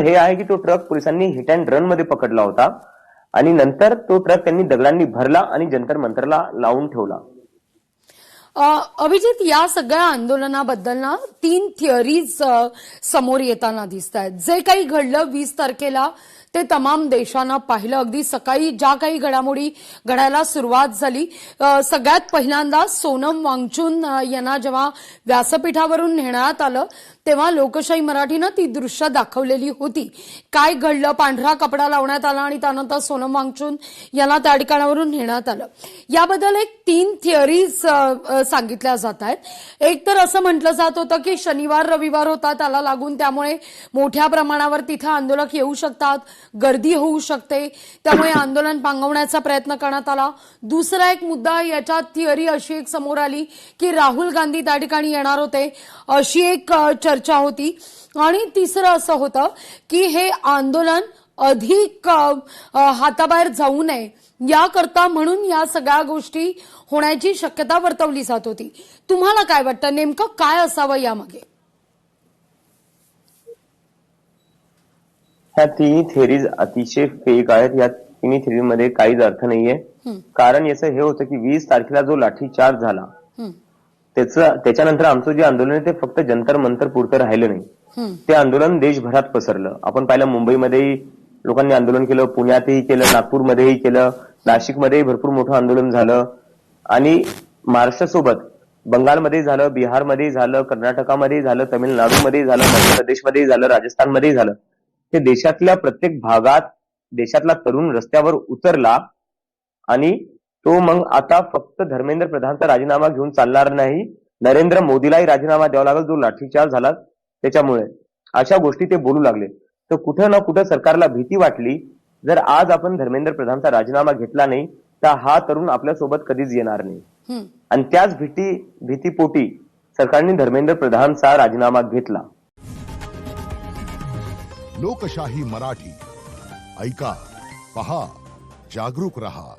हे आहे की तो ट्रक पोलिसांनी हिट अँड रन मध्ये पकडला होता आणि नंतर तो ट्रक त्यांनी दगडांनी भरला आणि जंतर मंतरला लावून ठेवला. अभिजित, या सगळ्या आंदोलनाबद्दल ना 3 थिअरीज समोर येताना दिसत आहेत. जे काही घडलं 20 तारखेला ते तमाम देशानं पाहिलं. अगदी सकाळी ज्या काही घडामोडी घडायला सुरुवात झाली, सगळ्यात पहिल्यांदा सोनम वांगचुक यांना जेव्हा व्यासपीठावरून नेण्यात आलं तेव्हा लोकशाही मराठीनं ती दृश्य दाखवलेली होती. काय घडलं, पांढरा कपडा लावण्यात आला आणि त्यानंतर सोनम वांगचुक यांना त्या ठिकाणावरून नेण्यात आलं. याबद्दल एक 3 थिअरीज सांगितल्या जात आहेत. एक तर असं म्हटलं जात होतं की शनिवार रविवार होता, त्याला लागून त्यामुळे मोठ्या प्रमाणावर तिथे आंदोलक येऊ शकतात, गर्दी होऊ शकते, त्यामुळे आंदोलन पांगवण्याचा प्रयत्न करण्यात आला. दुसरा एक मुद्दा याच्यात थिअरी अशी एक समोर आली की राहुल गांधी त्या ठिकाणी येणार होते, अशी एक चर्चा होती. आणि तिसरं असं होतं की हे आंदोलन अधिक हाताबाहेर जाऊ नये याकरता म्हणून या सगळ्या गोष्टी होण्याची शक्यता वर्तवली जात होती. तुम्हाला काय वाटतं, नेमकं काय असावं यामागे? ह्या तिन्ही थिअरीज अतिशय फेक आहेत. या तिन्ही थिअरीमध्ये काहीच अर्थ नाहीये. कारण याचं हे होतं की 20 तारखेला जो लाठीचार्ज झाला त्याच्यानंतर आमचं जे आंदोलन आहे ते फक्त जंतर मंतर पुरतं राहिलं नाही. ते आंदोलन देशभरात पसरलं. आपण पाहिलं मुंबईमध्येही लोकांनी आंदोलन केलं, पुण्यातही केलं, नागपूरमध्येही केलं, नाशिकमध्येही भरपूर मोठं आंदोलन झालं आणि महाराष्ट्रासोबत बंगालमध्ये झालं, बिहारमध्ये झालं, कर्नाटकामध्ये झालं, तमिळनाडूमध्ये झालं, मध्य प्रदेशमध्येही झालं, राजस्थानमध्येही झालं. ते देशातल्या प्रत्येक भागात देशातला तरुण रस्त्यावर उतरला आणि तो मग आता फक्त धर्मेंद्र प्रधानचा राजीनामा घेऊन चालणार नाही, नरेंद्र मोदीलाही राजीनामा द्यावा लागेल जो लाठीचार्ज झाला त्याच्यामुळे, अशा गोष्टी ते बोलू लागले. तर कुठं ना कुठं सरकारला भीती वाटली, जर आज आपण धर्मेंद्र प्रधानचा राजीनामा घेतला नाही तर हा तरुण आपल्यासोबत कधीच येणार नाही. आणि त्याच भीतीपोटी सरकारने धर्मेंद्र प्रधानचा राजीनामा घेतला. लोकशाही मराठी ऐका, पहा, जागरूक रहा.